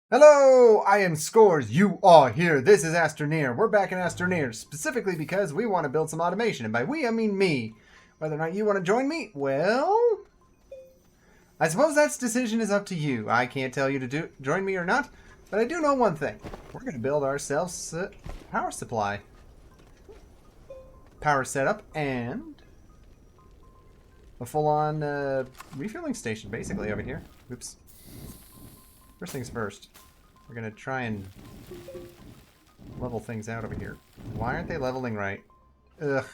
Hello, I am Scores. You are here. This is Astroneer. We're back in Astroneer specifically because we want to build some automation. And by we, I mean me. Whether or not you want to join me, well, I suppose that decision is up to you. I can't tell you to join me or not, but I do know one thing. We're going to build ourselves a power supply. Power setup and a full-on refueling station basically over here. Oops. First things first. We're going to try and level things out over here. Why aren't they leveling right? Ugh.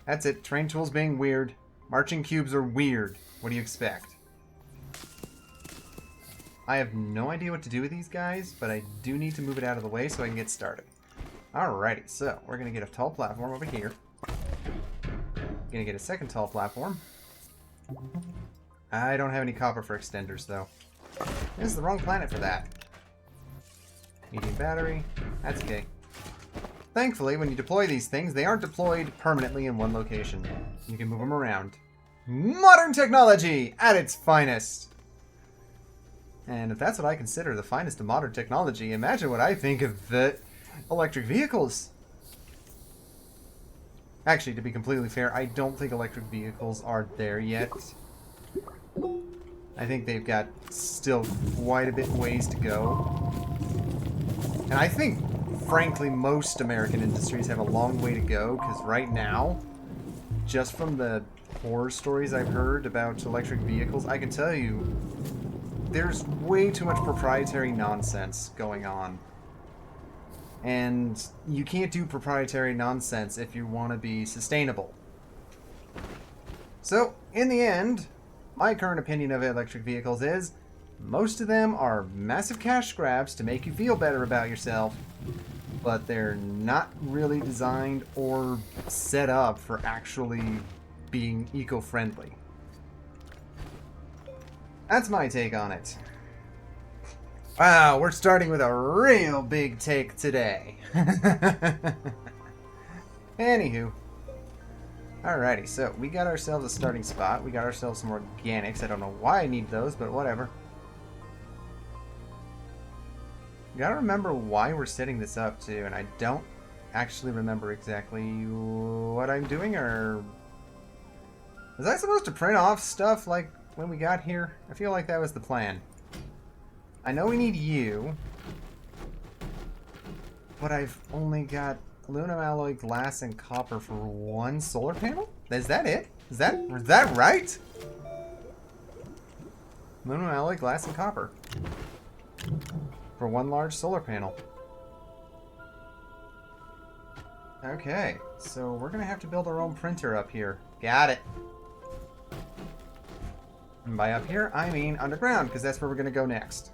That's it. Train tools being weird. Marching cubes are weird. What do you expect? I have no idea what to do with these guys, but I do need to move it out of the way so I can get started. Alrighty, so we're going to get a tall platform over here. Going to get a second tall platform. I don't have any copper for extenders, though. This is the wrong planet for that. Medium battery. That's okay. Thankfully, when you deploy these things, they aren't deployed permanently in one location. You can move them around. Modern technology at its finest! And if that's what I consider the finest of modern technology, imagine what I think of the electric vehicles. Actually, to be completely fair, I don't think electric vehicles are there yet. I think they've got still quite a bit ways to go. And I think, frankly, most American industries have a long way to go, because right now, just from the horror stories I've heard about electric vehicles, I can tell you there's way too much proprietary nonsense going on. And you can't do proprietary nonsense if you want to be sustainable. So, in the end, my current opinion of electric vehicles is most of them are massive cash grabs to make you feel better about yourself, but they're not really designed or set up for actually being eco-friendly. That's my take on it. Wow, we're starting with a real big take today. Anywho. Alrighty, so we got ourselves a starting spot. We got ourselves some organics. I don't know why I need those, but whatever. You gotta remember why we're setting this up, too, and I don't actually remember exactly what I'm doing, or... Was I supposed to print off stuff like when we got here? I feel like that was the plan. I know we need you, but I've only got aluminum alloy, glass, and copper for one solar panel? Is that it? Is that right? Aluminum alloy, glass, and copper for one large solar panel. Okay, so we're gonna have to build our own printer up here. Got it. And by up here, I mean underground, because that's where we're gonna go next.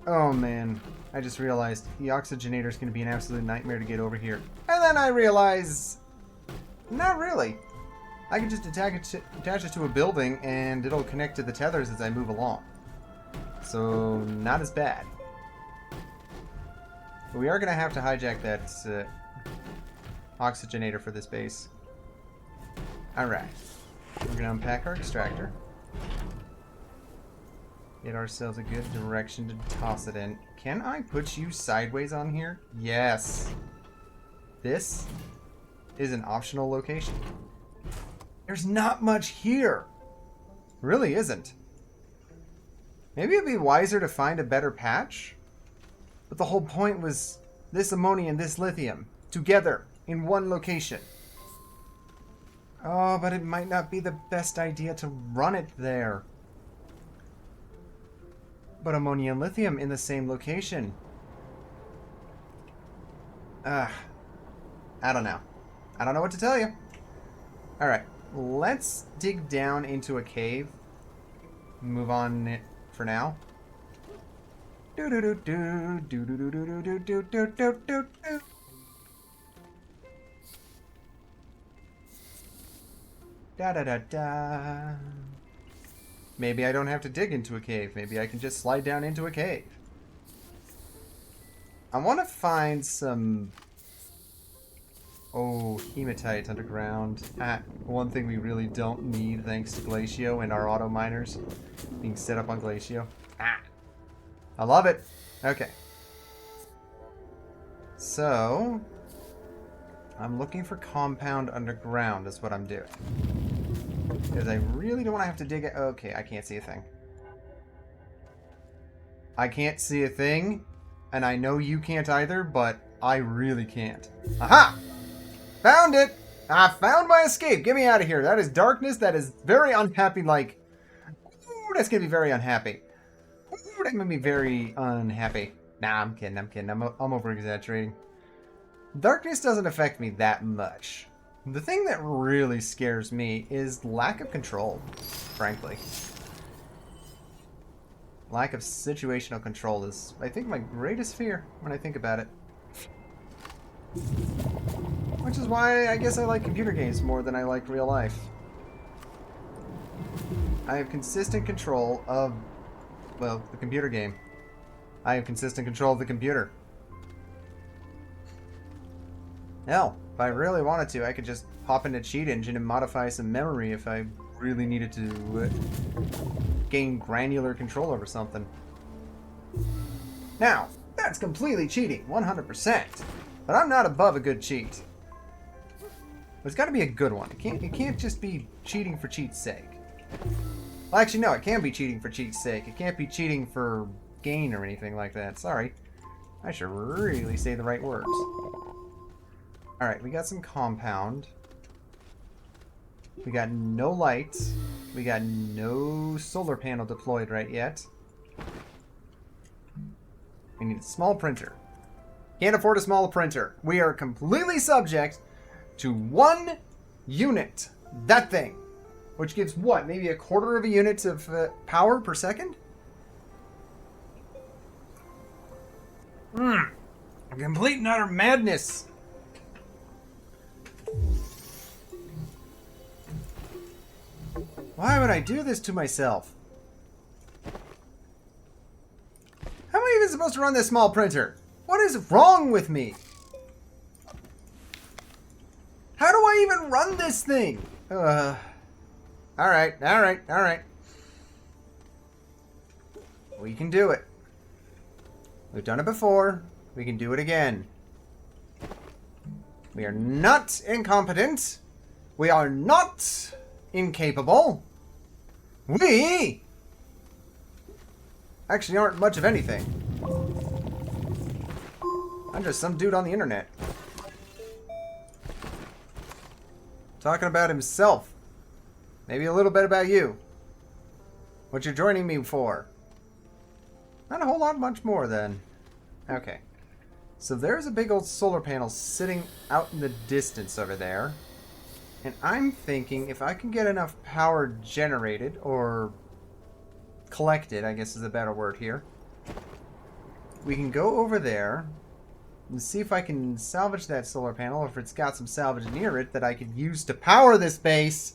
Oh man, I just realized the oxygenator is going to be an absolute nightmare to get over here. And then I realize, not really. I can just attach it to a building and it'll connect to the tethers as I move along. So, not as bad. But we are going to have to hijack that oxygenator for this base. Alright. We're going to unpack our extractor. Get ourselves a good direction to toss it in. Can I put you sideways on here? Yes. This is an optional location. There's not much here. Really isn't. Maybe it'd be wiser to find a better patch? But the whole point was this ammonia and this lithium together in one location. Oh, but it might not be the best idea to run it there. But ammonia and lithium in the same location. I don't know. I don't know what to tell you. Alright, let's dig down into a cave. Move on for now. Do do do do do do do do do do do do do do. Da da da da. Maybe I don't have to dig into a cave. Maybe I can just slide down into a cave. I want to find some Oh, hematite underground. Ah, one thing we really don't need thanks to Glacio and our auto miners being set up on Glacio. Ah, I love it. Okay. So, I'm looking for compound underground is what I'm doing. Because I really don't want to have to dig it. Okay, I can't see a thing. I can't see a thing, and I know you can't either, but I really can't. Aha! Found it! I found my escape! Get me out of here! That is darkness, that is very unhappy, like... Ooh, that's gonna be very unhappy. Ooh, that made me very unhappy. Nah, I'm kidding, I'm over-exaggerating. Darkness doesn't affect me that much. The thing that really scares me is lack of control, frankly. Lack of situational control is, I think, my greatest fear when I think about it. Which is why I guess I like computer games more than I like real life. I have consistent control of, well, the computer game. I have consistent control of the computer. Hell, if I really wanted to, I could just hop into Cheat Engine and modify some memory if I really needed to gain granular control over something. Now, that's completely cheating, 100%. But I'm not above a good cheat. But it's got to be a good one. It can't just be cheating for cheat's sake. Well, actually, no, it can be cheating for cheat's sake. It can't be cheating for gain or anything like that. Sorry. I should really say the right words. Alright, we got some compound. We got no lights. We got no solar panel deployed right yet. We need a small printer. Can't afford a small printer. We are completely subject to 1 unit. That thing. Which gives what? Maybe a quarter of a unit of power per second? Complete and utter madness. Why would I do this to myself? How am I even supposed to run this small printer? What is wrong with me? How do I even run this thing? Alright. We can do it. We've done it before. We can do it again. We are not incompetent. We are not incapable. We actually aren't much of anything. I'm just some dude on the internet. Talking about himself. Maybe a little bit about you. What you're joining me for. Not a whole lot much more then. Okay. So there's a big old solar panel sitting out in the distance over there. And I'm thinking if I can get enough power generated, or collected, I guess is a better word here. We can go over there and see if I can salvage that solar panel, or if it's got some salvage near it that I could use to power this base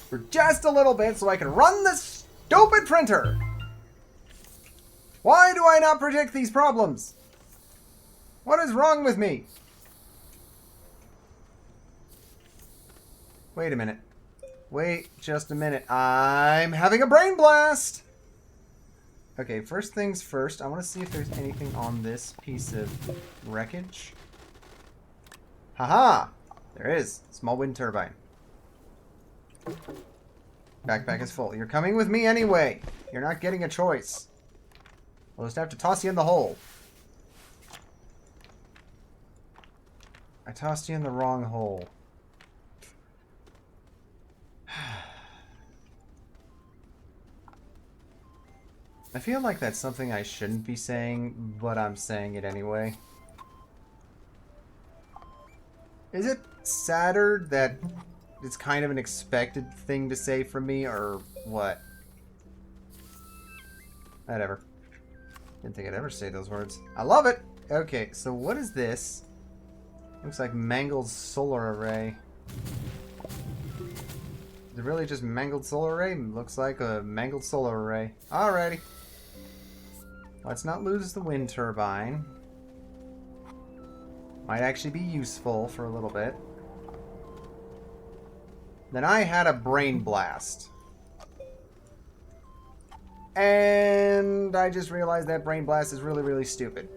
for just a little bit so I can run this stupid printer. Why do I not predict these problems? What is wrong with me? Wait a minute. Wait just a minute. I'm having a brain blast! Okay, first things first. I want to see if there's anything on this piece of wreckage. Haha! There is. Small wind turbine. Backpack is full. You're coming with me anyway. You're not getting a choice. We'll just have to toss you in the hole. I tossed you in the wrong hole. I feel like that's something I shouldn't be saying, but I'm saying it anyway. Is it sadder that it's kind of an expected thing to say from me, or what? Whatever. Didn't think I'd ever say those words. I love it! Okay, so what is this? Looks like mangled solar array. Is it really just mangled solar array? Looks like a mangled solar array. Alrighty. Let's not lose the wind turbine. Might actually be useful for a little bit. Then I had a brain blast. And I just realized that brain blast is really, really stupid.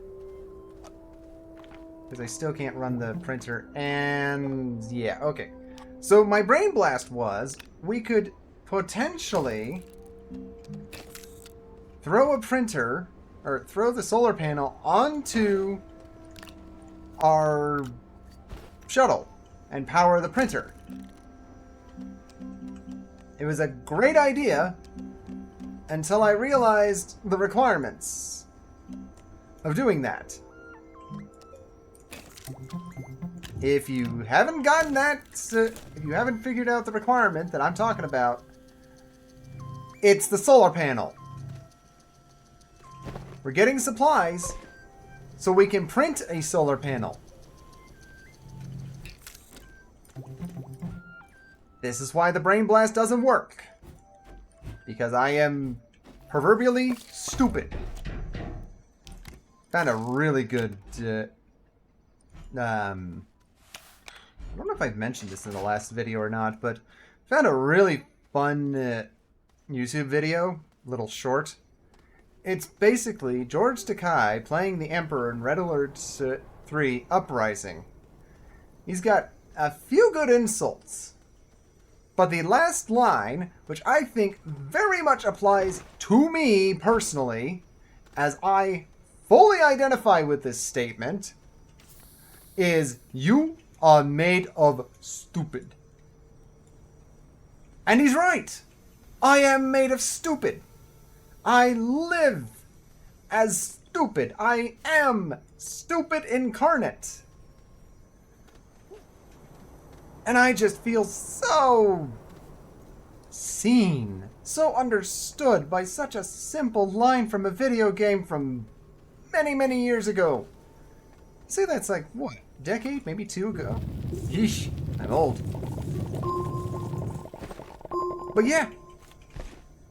Because I still can't run the printer. And yeah, okay. So my brain blast was, we could potentially throw a printer, or throw the solar panel onto our shuttle and power the printer. It was a great idea until I realized the requirements of doing that. If you haven't gotten that, if you haven't figured out the requirement that I'm talking about, it's the solar panel. We're getting supplies so we can print a solar panel. This is why the brain blast doesn't work. Because I am proverbially stupid. Found a really good... I don't know if I've mentioned this in the last video or not, but found a really fun YouTube video, little short. It's basically George Takei playing the Emperor in Red Alert 3 Uprising. He's got a few good insults, but the last line, which I think very much applies to me personally, as I fully identify with this statement, is, "You are made of stupid." And he's right. I am made of stupid. I live as stupid. I am stupid incarnate. And I just feel so seen, so understood by such a simple line from a video game from many, many years ago. Say that's like, what, a decade, maybe 2 ago? Yeesh, I'm old. But yeah,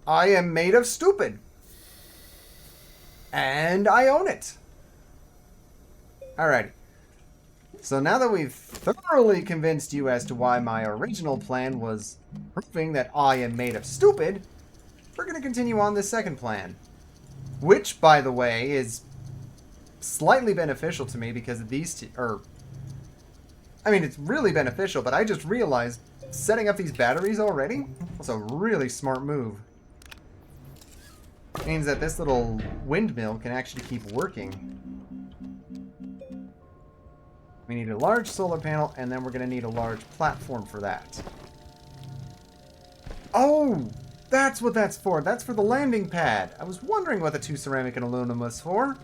I am made of stupid. And I own it. Alrighty. So now that we've thoroughly convinced you as to why my original plan was proving that I am made of stupid, we're going to continue on this second plan. Which, by the way, is slightly beneficial to me because of these two, I mean, it's really beneficial, but I just realized setting up these batteries already was a really smart move. It means that this little windmill can actually keep working. We need a large solar panel, and then we're going to need a large platform for that. Oh! That's what that's for. That's for the landing pad. I was wondering what the 2 ceramic and aluminum was for.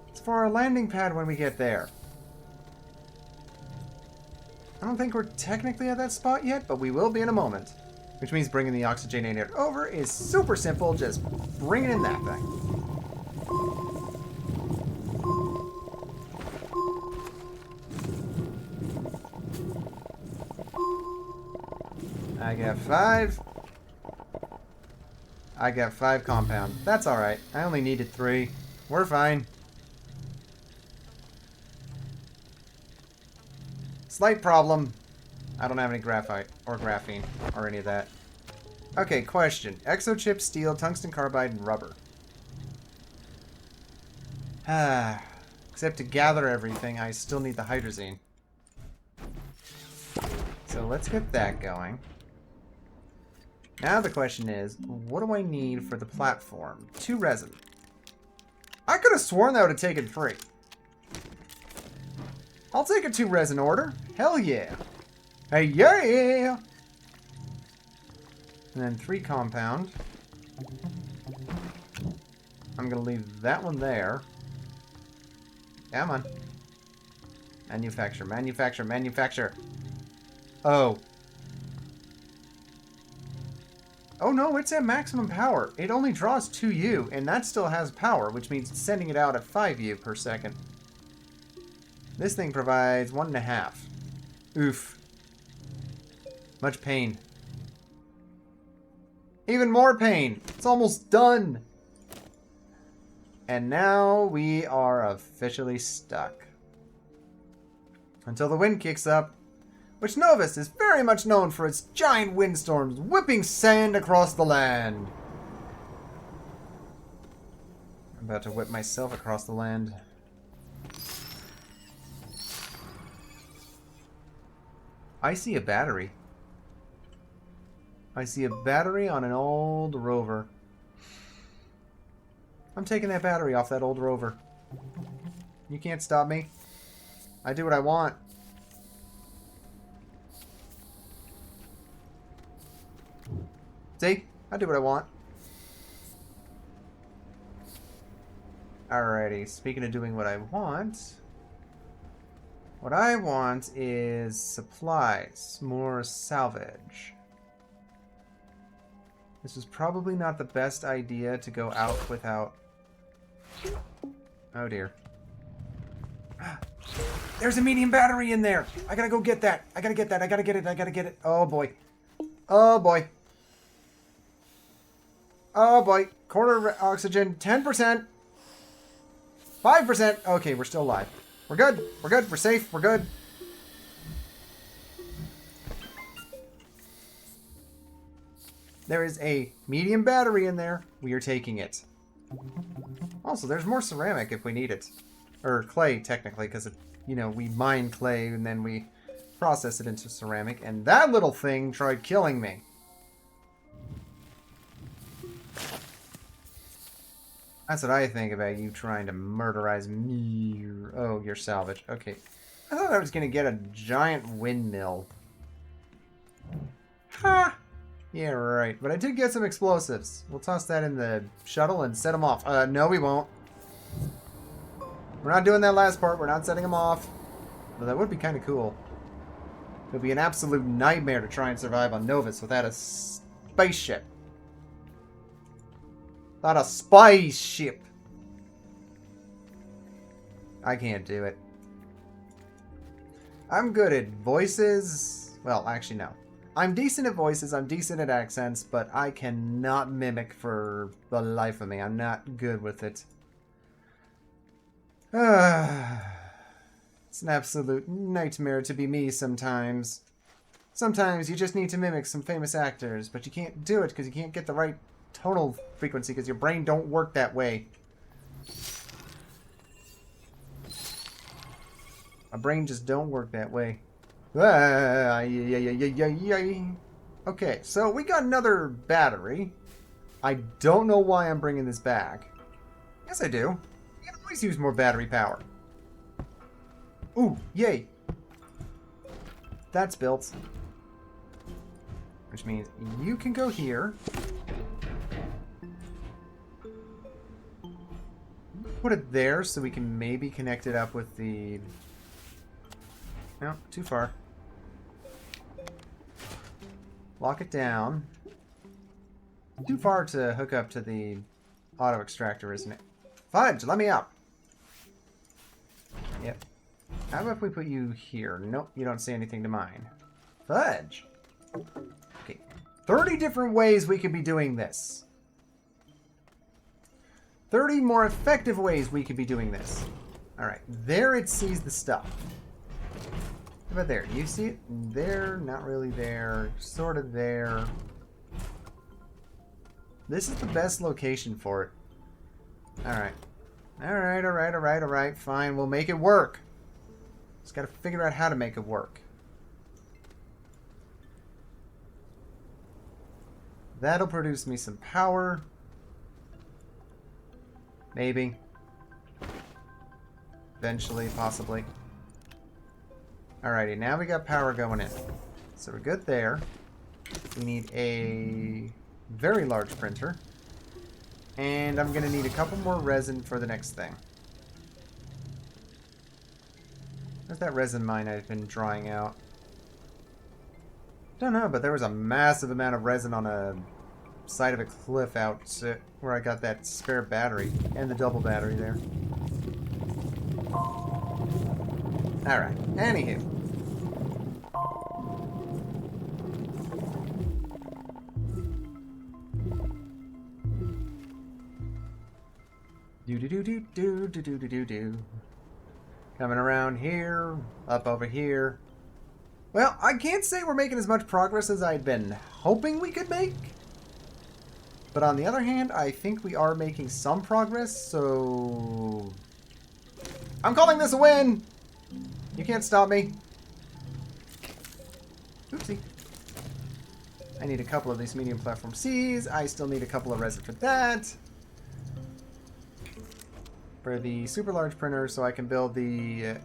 It's for our landing pad when we get there. I don't think we're technically at that spot yet, but we will be in a moment. Which means bringing the oxygenator over is super simple. Just bring it in that thing. I got 5. I got 5 compound. That's alright. I only needed 3. We're fine. Slight problem. I don't have any graphite or graphene or any of that. Okay, question. Exochip, steel, tungsten carbide, and rubber. Except to gather everything, I still need the hydrazine. So let's get that going. Now the question is, what do I need for the platform? 2 resin. I could have sworn that would have taken 3. I'll take a 2 resin order. Hell yeah. Hey, yeah! And then 3 compound. I'm going to leave that one there. Come on. Manufacture, manufacture, manufacture. Oh. Oh no, it's at maximum power. It only draws 2U, and that still has power, which means it's sending it out at 5U per second. This thing provides 1.5. Oof. Much pain. Even more pain. It's almost done. And now we are officially stuck. Until the wind kicks up, which Novus is very much known for its giant windstorms whipping sand across the land. I'm about to whip myself across the land. I see a battery. I see a battery on an old rover. I'm taking that battery off that old rover. You can't stop me. I do what I want. See? I do what I want. Alrighty, speaking of doing what I want is supplies, more salvage. This is probably not the best idea to go out without... Oh dear. There's a medium battery in there! I gotta go get that! I gotta get that! I gotta get it! I gotta get it! Oh boy. Oh boy. Oh boy. Quarter oxygen. 10%. 5%. Okay, we're still alive. We're good. We're good. We're safe. We're good. There is a medium battery in there. We are taking it. Also, there's more ceramic if we need it. Or clay, technically, because, you know, we mine clay and then we process it into ceramic. And that little thing tried killing me. That's what I think about you trying to murderize me. Oh, you're salvage. Okay. I thought I was going to get a giant windmill. Ha! Yeah, right. But I did get some explosives. We'll toss that in the shuttle and set them off. No, we won't. We're not doing that last part. We're not setting them off. But that would be kind of cool. It would be an absolute nightmare to try and survive on Novus without a spaceship. Not a spaceship. I can't do it. I'm good at voices. Well, actually, no. I'm decent at voices, I'm decent at accents, but I cannot mimic for the life of me. I'm not good with it. It's an absolute nightmare to be me sometimes. Sometimes you just need to mimic some famous actors, but you can't do it because you can't get the right tonal frequency because your brain don't work that way. My brain just don't work that way. Okay, so we got another battery. I don't know why I'm bringing this back. Yes, I do. You can always use more battery power. Ooh, yay. That's built. Which means you can go here. Put it there so we can maybe connect it up with the... No, too far. Lock it down. Too far to hook up to the auto-extractor, isn't it? Fudge, let me up! Yep. How about if we put you here? Nope, you don't say anything to mine. Fudge! Okay. 30 different ways we could be doing this. 30 more effective ways we could be doing this. Alright, there it sees the stuff. How about there? Do you see it? There, not really there, sort of there. This is the best location for it. Alright. Alright, fine, we'll make it work. Just gotta figure out how to make it work. That'll produce me some power. Maybe. Eventually, possibly. Alrighty, now we got power going in. So we're good there. We need a very large printer. And I'm going to need a couple more resin for the next thing. Where's that resin mine I've been drawing out? Don't know, but there was a massive amount of resin on a side of a cliff out where I got that spare battery and the double battery there. Alright, anywho. Do. Coming around here, up over here. Well, I can't say we're making as much progress as I'd been hoping we could make. But on the other hand, I think we are making some progress, so... I'm calling this a win! You can't stop me. Oopsie. I need a couple of these medium platform Cs. I still need a couple of resin for that. For the super large printer, so I can build the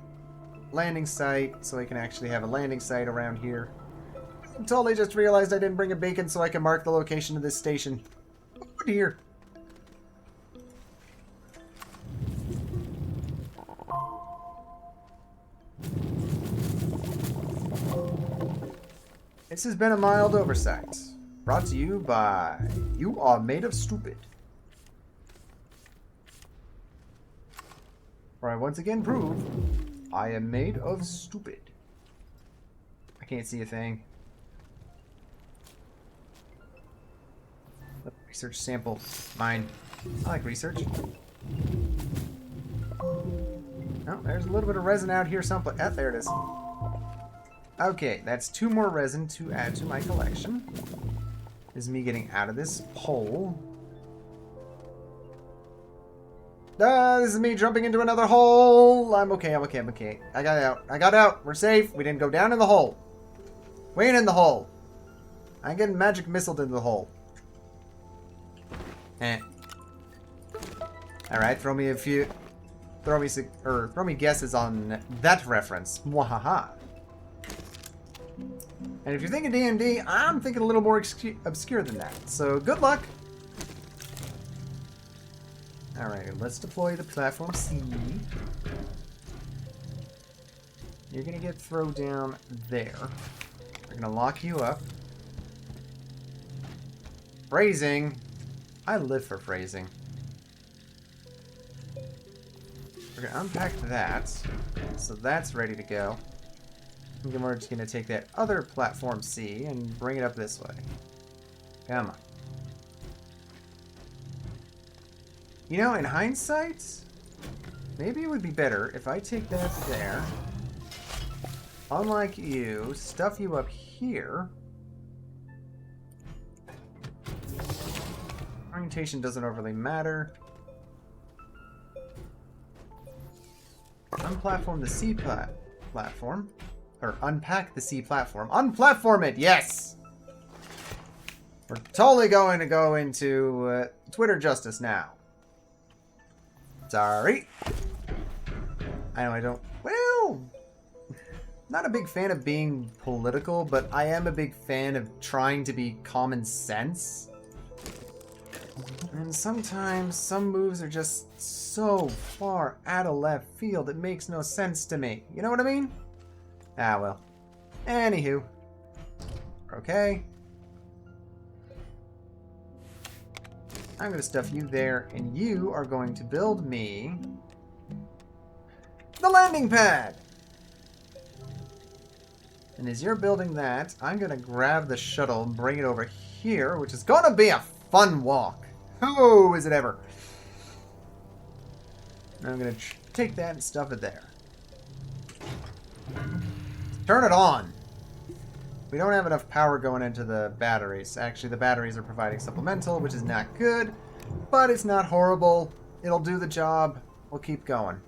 landing site, so I can actually have a landing site around here. I totally just realized I didn't bring a beacon so I can mark the location of this station. Oh dear. This has been a mild oversight. Brought to you by You Are Made of Stupid. Where I once again prove I am made of stupid. I can't see a thing. Research sample. Mine. I like research. Oh, there's a little bit of resin out here someplace. Ah, there it is. Okay, that's 2 more resin to add to my collection. This is me getting out of this hole. This is me jumping into another hole. I'm okay. I got out. We're safe. We didn't go down in the hole. We ain't in the hole. I'm getting magic missiled into the hole. Alright, throw me guesses on that reference. Mwahaha. And if you're thinking D&D, I'm thinking a little more obscure than that. So, good luck. Alright, let's deploy the platform C. You're gonna get thrown down there. We're gonna lock you up. Phrasing. I live for phrasing. We're gonna unpack that. So that's ready to go. And then we're just gonna take that other platform C and bring it up this way. Come on. You know, in hindsight, maybe it would be better if I take that there. Unlike you, stuff you up here. Orientation doesn't overly matter. Unplatform the C platform. Or unpack the C platform. Unplatform it! Yes! We're totally going to go into Twitter justice now. Sorry. I know I don't... Well... Not a big fan of being political, but I am a big fan of trying to be common sense. And sometimes some moves are just so far out of left field it makes no sense to me. You know what I mean? Ah, well. Anywho. Okay. I'm going to stuff you there, and you are going to build me the landing pad! And as you're building that, I'm going to grab the shuttle and bring it over here, which is going to be a fun walk. Oh, is it ever? And I'm going to take that and stuff it there. Turn it on! We don't have enough power going into the batteries. Actually, the batteries are providing supplemental, which is not good, but it's not horrible. It'll do the job. We'll keep going.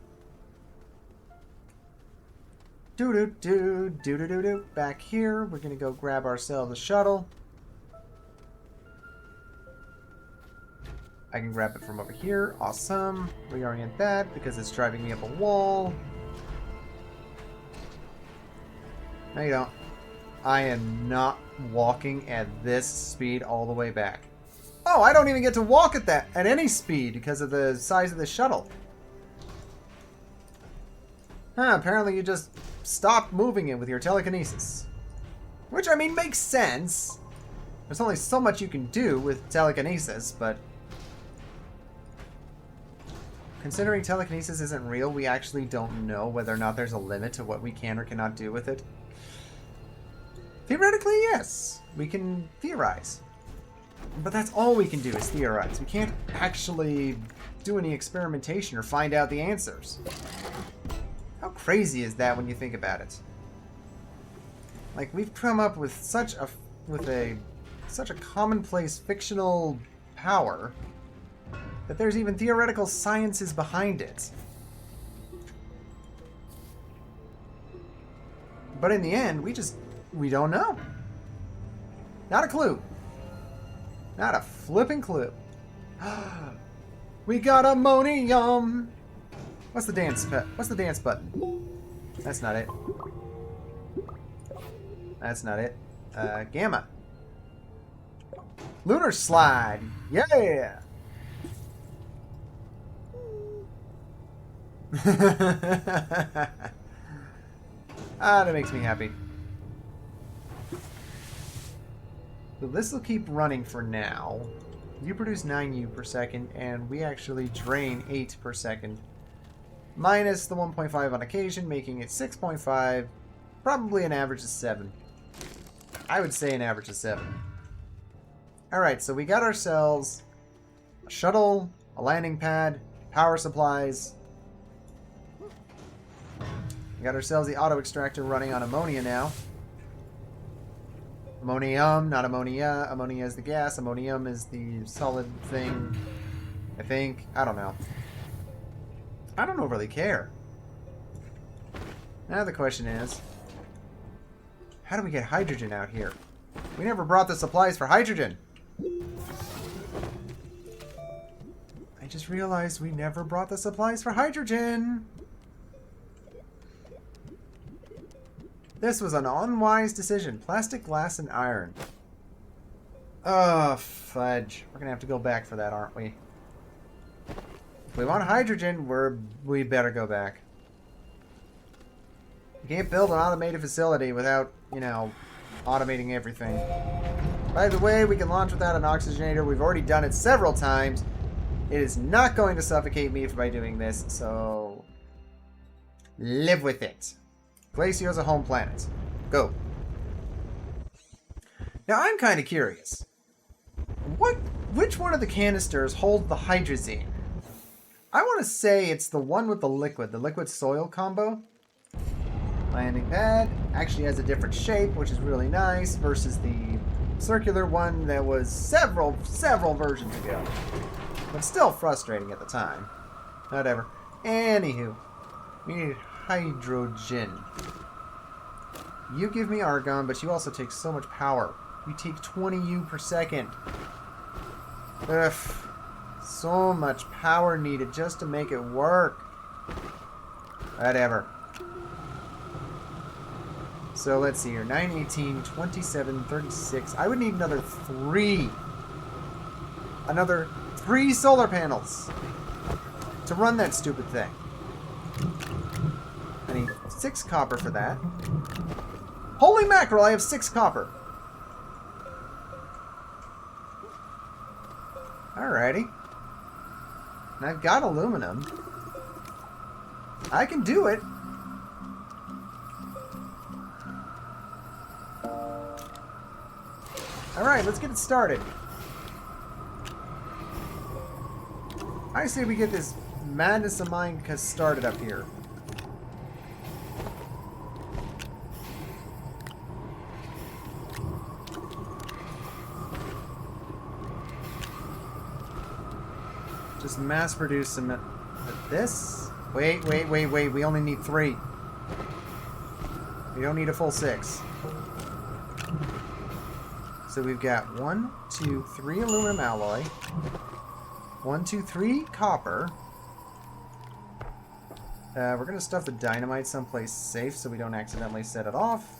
Do-do-do. Back here, we're going to go grab ourselves a shuttle. I can grab it from over here. Awesome. Reorient that because it's driving me up a wall. No, you don't. I am not walking at this speed all the way back. Oh, I don't even get to walk at any speed because of the size of the shuttle. Huh, apparently you just stopped moving it with your telekinesis. Which, I mean, makes sense. There's only so much you can do with telekinesis, but... Considering telekinesis isn't real, we actually don't know whether or not there's a limit to what we can or cannot do with it. Theoretically, yes. We can theorize. But that's all we can do is theorize. We can't actually do any experimentation or find out the answers. How crazy is that when you think about it? Like, we've come up with such a commonplace fictional power that there's even theoretical sciences behind it. But in the end, we don't know. Not a clue. Not a flipping clue. We got ammonium. What's the dance button? That's not it. That's not it. Gamma. Lunar slide. Yeah. That makes me happy. So this will keep running for now. You produce 9U per second, and we actually drain 8 per second. Minus the 1.5 on occasion, making it 6.5. Probably an average of 7. I would say an average of 7. Alright, so we got ourselves a shuttle, a landing pad, power supplies. We got ourselves the auto-extractor running on ammonia now. Ammonium, not ammonia. Ammonia is the gas. Ammonium is the solid thing. I think. I don't know. I don't really care. Now the question is, how do we get hydrogen out here? We never brought the supplies for hydrogen. I just realized we never brought the supplies for hydrogen. This was an unwise decision. Plastic, glass, and iron. Oh, fudge. We're gonna have to go back for that, aren't we? If we want hydrogen, we better go back. You can't build an automated facility without, you know, automating everything. By the way, we can launch without an oxygenator. We've already done it several times. It is not going to suffocate me by doing this, so live with it. Glacier is a home planet. Go. Now I'm kind of curious. Which one of the canisters holds the hydrazine? I want to say it's the one with the liquid soil combo. Landing pad actually has a different shape, which is really nice, versus the circular one that was several versions ago. But still frustrating at the time. Whatever. Anywho, we need hydrogen. You give me argon, but you also take so much power. You take 20U per second. Ugh. So much power needed just to make it work. Whatever. So let's see here. 9, 18, 27, 36. I would need another 3. Another 3 solar panels to run that stupid thing. I need 6 copper for that. Holy mackerel, I have 6 copper. Alrighty. And I've got aluminum. I can do it. Alright, let's get it started. I say we get this madness of mine started up here. Just mass produce cement. This? Wait. We only need 3. We don't need a full 6. So we've got 1, 2, 3 aluminum alloy. 1, 2, 3 copper. We're going to stuff the dynamite someplace safe so we don't accidentally set it off.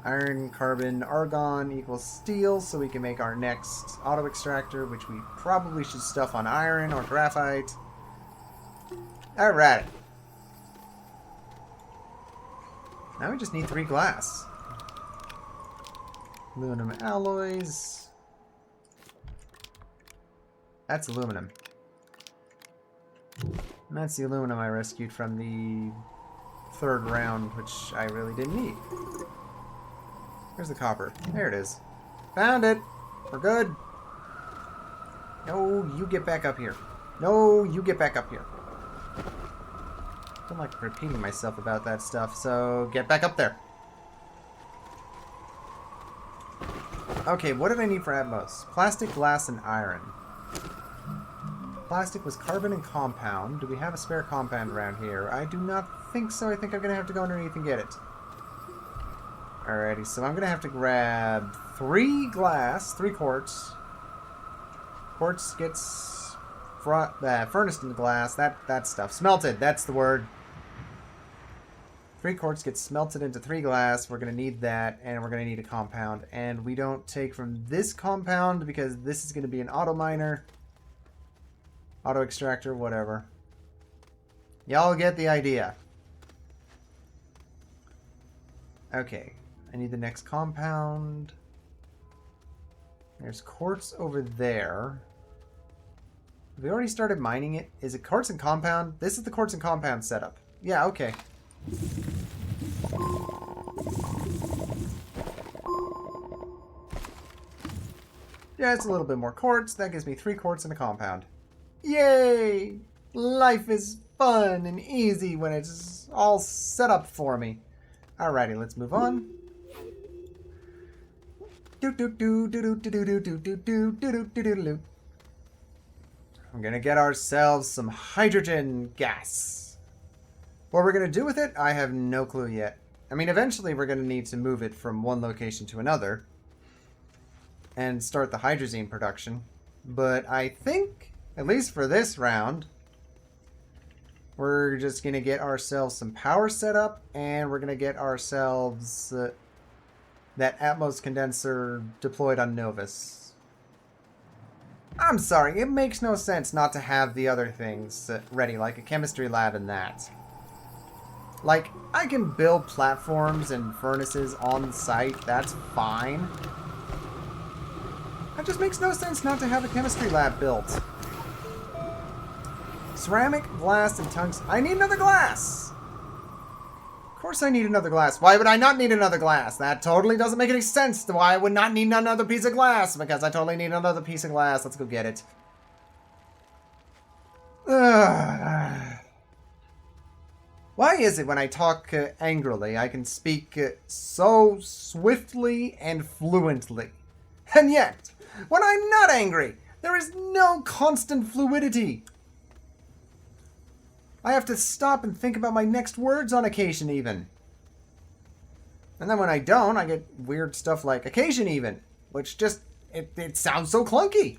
Iron, carbon, argon equals steel, so we can make our next auto-extractor, which we probably should stuff on iron or graphite. Alright. Now we just need 3 glass. Aluminum alloys. That's aluminum. And that's the aluminum I rescued from the 3rd round, which I really didn't need. Where's the copper? There it is. Found it! We're good! No, you get back up here. No, you get back up here. I don't like repeating myself about that stuff, so get back up there. Okay, what did I need for Atmos? Plastic, glass, and iron. Plastic was carbon and compound. Do we have a spare compound around here? I do not think so. I think I'm going to have to go underneath and get it. Alrighty, so I'm going to have to grab 3 glass, 3 quartz. Quartz gets furnace into glass. That stuff. Smelted, that's the word. 3 quartz gets smelted into 3 glass. We're going to need that, and we're going to need a compound. And we don't take from this compound because this is going to be an auto miner. Autoextractor, whatever. Y'all get the idea. Okay, I need the next compound. There's quartz over there. Have we already started mining it? Is it quartz and compound? This is the quartz and compound setup. Yeah, okay. Yeah, it's a little bit more quartz. That gives me 3 quartz and a compound. Yay! Life is fun and easy when it's all set up for me. Alrighty, let's move on. I'm gonna get ourselves some hydrogen gas. What we're gonna do with it, I have no clue yet. I mean, eventually we're gonna need to move it from one location to another and start the hydrazine production. But I think, at least for this round, we're just going to get ourselves some power set up, and we're going to get ourselves that Atmos condenser deployed on Novus. I'm sorry, it makes no sense not to have the other things ready, like a chemistry lab and that. Like, I can build platforms and furnaces on site, that's fine. It just makes no sense not to have a chemistry lab built. Ceramic, glass, and tungsten. I need another glass! Of course I need another glass. Why would I not need another glass? That totally doesn't make any sense. Why I would not need another piece of glass? Because I totally need another piece of glass. Let's go get it. Why is it when I talk angrily, I can speak so swiftly and fluently? And yet, when I'm not angry, there is no constant fluidity. I have to stop and think about my next words on occasion even. And then when I don't, I get weird stuff like occasion even, which just, it sounds so clunky.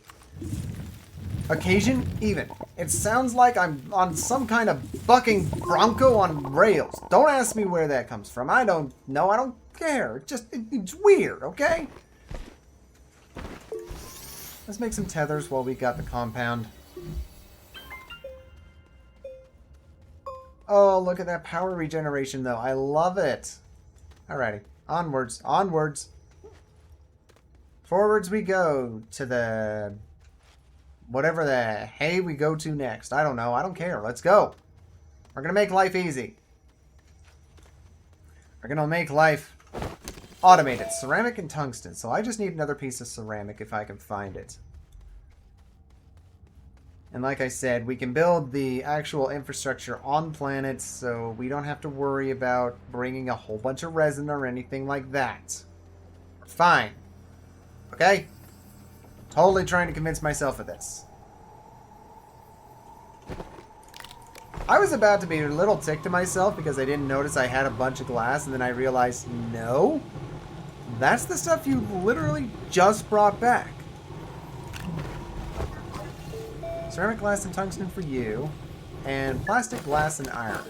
Occasion even. It sounds like I'm on some kind of bucking bronco on rails. Don't ask me where that comes from. I don't know. I don't care. It's weird, okay? Let's make some tethers while we got the compound. Oh, look at that power regeneration, though. I love it. Alrighty. Onwards. Onwards. Forwards we go to the... whatever the hey we go to next. I don't know. I don't care. Let's go. We're going to make life easy. We're going to make life automated. Ceramic and tungsten. So I just need another piece of ceramic if I can find it. And like I said, we can build the actual infrastructure on planets, so we don't have to worry about bringing a whole bunch of resin or anything like that. We're fine. Okay? Totally trying to convince myself of this. I was about to be a little ticked to myself because I didn't notice I had a bunch of glass, and then I realized, no, that's the stuff you literally just brought back. Ceramic, glass, and tungsten for you. And plastic, glass, and iron.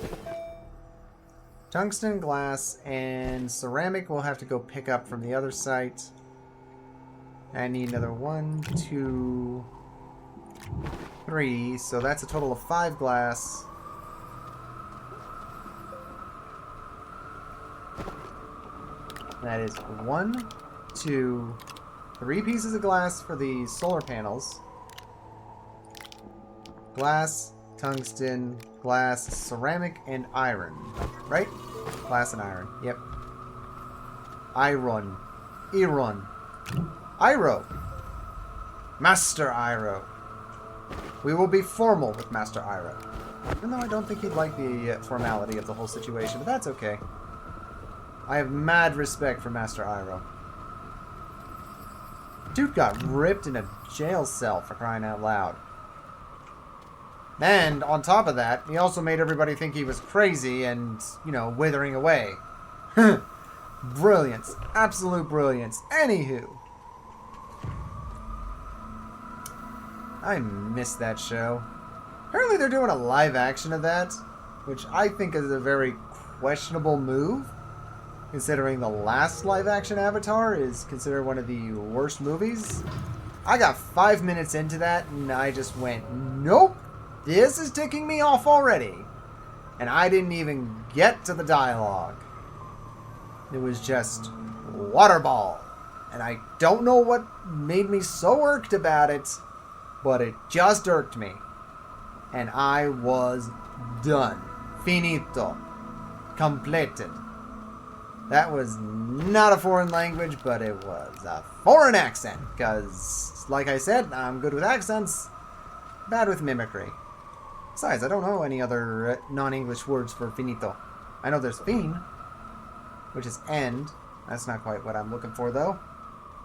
Tungsten, glass, and ceramic we'll have to go pick up from the other site. I need another 1, 2, 3. So that's a total of 5 glass. That is 1, 2, 3 pieces of glass for the solar panels. Glass, tungsten, glass, ceramic, and iron. Right? Glass and iron. Yep. Iron. Iron. Iro. Master Iro. We will be formal with Master Iroh. Even though I don't think he'd like the formality of the whole situation, but that's okay. I have mad respect for Master Iroh. Dude got ripped in a jail cell for crying out loud. And, on top of that, he also made everybody think he was crazy and, you know, withering away. Brilliance. Absolute brilliance. Anywho. I missed that show. Apparently they're doing a live action of that, which I think is a very questionable move, considering the last live action Avatar is considered one of the worst movies. I got 5 minutes into that and I just went, nope, this is ticking me off already. And I didn't even get to the dialogue. It was just waterball. And I don't know what made me so irked about it, but it just irked me. And I was done. Finito. Completed. That was not a foreign language, but it was a foreign accent. Because, like I said, I'm good with accents, bad with mimicry. Besides, I don't know any other non-English words for finito. I know there's fin, which is end. That's not quite what I'm looking for, though.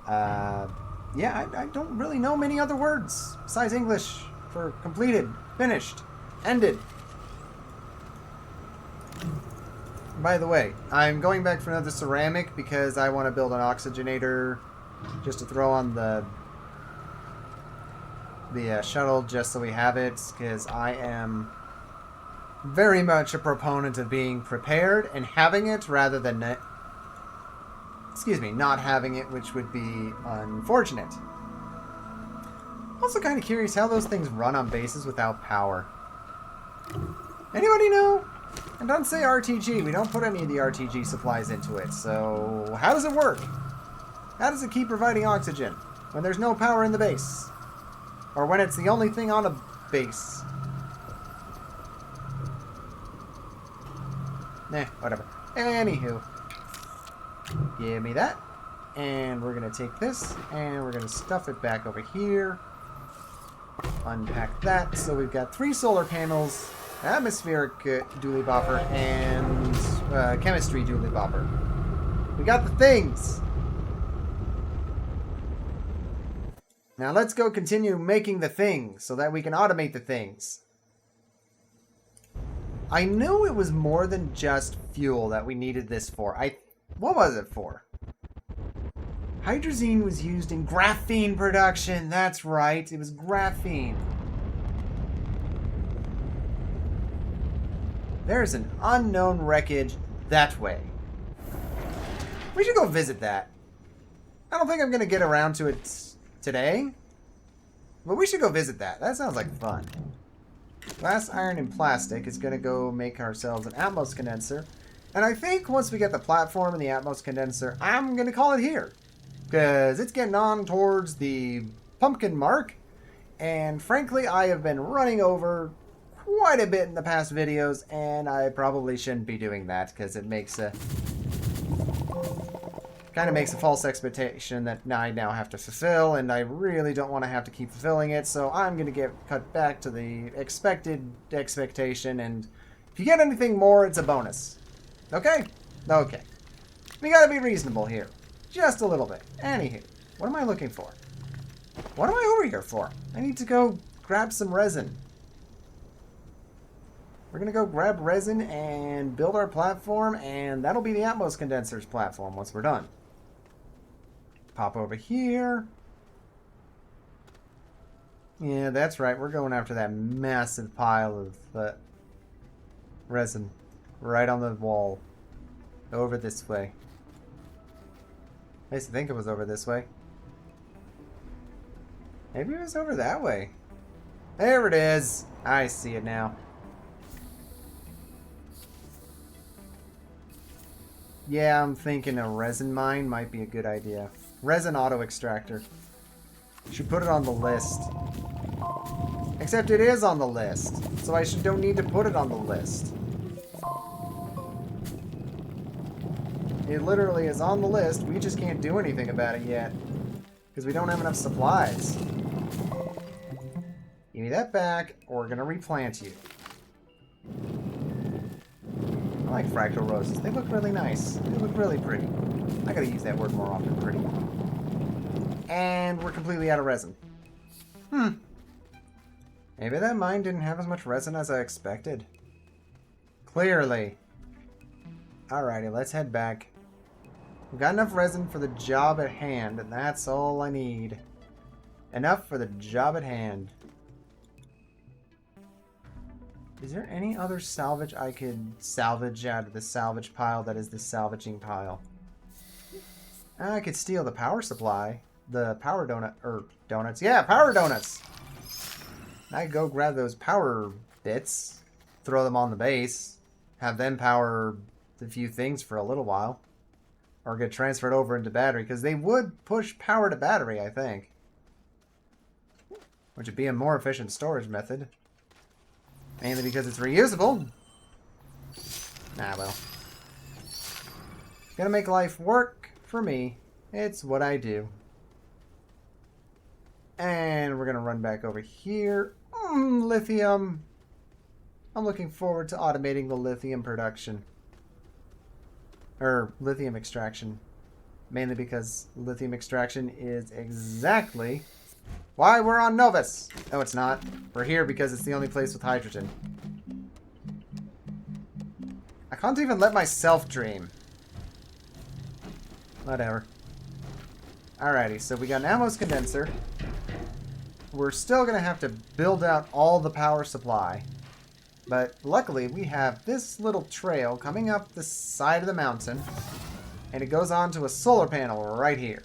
Yeah, I don't really know many other words besides English for completed, finished, ended. By the way, I'm going back for another ceramic because I want to build an oxygenator just to throw on the shuttle just so we have it, because I am very much a proponent of being prepared and having it rather than not having it, which would be unfortunate. Also kind of curious how those things run on bases without power. Anybody know? And don't say RTG. We don't put any of the RTG supplies into it. So how does it work? How does it keep providing oxygen when there's no power in the base? Or when it's the only thing on a base? Whatever. Anywho. Give me that. And we're going to take this and we're going to stuff it back over here. Unpack that. So we've got 3 solar panels, atmospheric dually bopper, and chemistry dually bopper. We got the things. Now let's go continue making the things so that we can automate the things. I knew it was more than just fuel that we needed this for. What was it for? Hydrazine was used in graphene production. That's right. It was graphene. There's an unknown wreckage that way. We should go visit that. I don't think I'm going to get around to it today, but we should go visit that. That sounds like fun. Glass, iron, and plastic is going to go make ourselves an Atmos condenser. And I think once we get the platform and the Atmos condenser, I'm going to call it here. Because it's getting on towards the pumpkin mark. And frankly, I have been running over quite a bit in the past videos, and I probably shouldn't be doing that because it makes a false expectation that I now have to fulfill, and I really don't want to have to keep fulfilling it, so I'm going to get cut back to the expected expectation, and if you get anything more, it's a bonus. Okay? Okay. We gotta be reasonable here. Just a little bit. Anywho, what am I looking for? What am I over here for? I need to go grab some resin. We're going to go grab resin and build our platform, and that'll be the Atmos condenser's platform once we're done. Pop over here. Yeah, that's right. We're going after that massive pile of resin right on the wall. Over this way. I used to think it was over this way. Maybe it was over that way. There it is. I see it now. Yeah, I'm thinking a resin mine might be a good idea. Resin autoextractor. Should put it on the list. Except it is on the list. So I don't need to put it on the list. It literally is on the list. We just can't do anything about it yet. Because we don't have enough supplies. Give me that back, or we're gonna replant you. I like fractal roses. They look really nice. They look really pretty. I gotta use that word more often, pretty. And we're completely out of resin. Maybe that mine didn't have as much resin as I expected. Clearly. Alrighty, let's head back. We've got enough resin for the job at hand, and that's all I need. Enough for the job at hand. Is there any other salvage I could salvage out of the salvage pile that is the salvaging pile? I could steal the power supply. The power donut, or donuts. Yeah, power donuts! I could go grab those power bits, throw them on the base, have them power a few things for a little while. Or get transferred over into battery, because they would push power to battery, I think. Which would be a more efficient storage method. Mainly because it's reusable. Nah, well. Gonna make life work for me. It's what I do. And we're gonna run back over here. Lithium. I'm looking forward to automating the lithium production. Or lithium extraction. Mainly because lithium extraction is exactly why we're on Novus. No, it's not. We're here because it's the only place with hydrogen. I can't even let myself dream. Whatever. Alrighty, so we got an Atmos condenser. We're still going to have to build out all the power supply. But luckily, we have this little trail coming up the side of the mountain. And it goes on to a solar panel right here.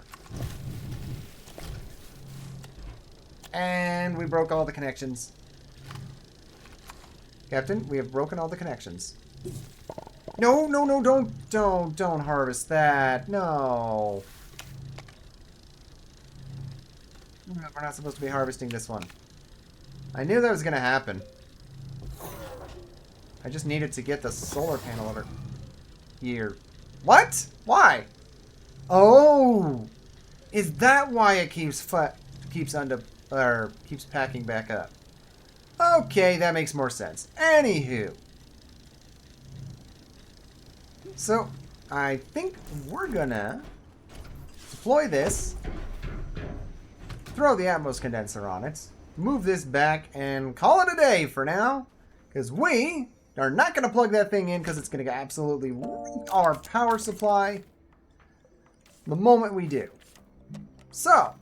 And we broke all the connections. Captain, we have broken all the connections. No, no, no, don't harvest that. No. We're not supposed to be harvesting this one. I knew that was going to happen. I just needed to get the solar panel over here. What? Why? Oh! Is that why it keeps packing back up? Okay, that makes more sense. Anywho. So, I think we're gonna deploy this, throw the Atmos condenser on it, move this back, and call it a day for now. Because we are not going to plug that thing in because it's going to absolutely wreck our power supply the moment we do. So,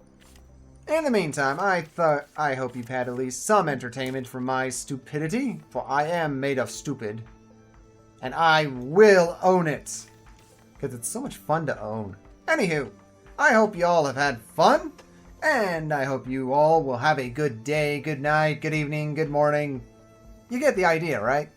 in the meantime, I hope you've had at least some entertainment from my stupidity, for I am made of stupid. And I will own it. Because it's so much fun to own. Anywho, I hope you all have had fun. And I hope you all will have a good day, good night, good evening, good morning. You get the idea, right?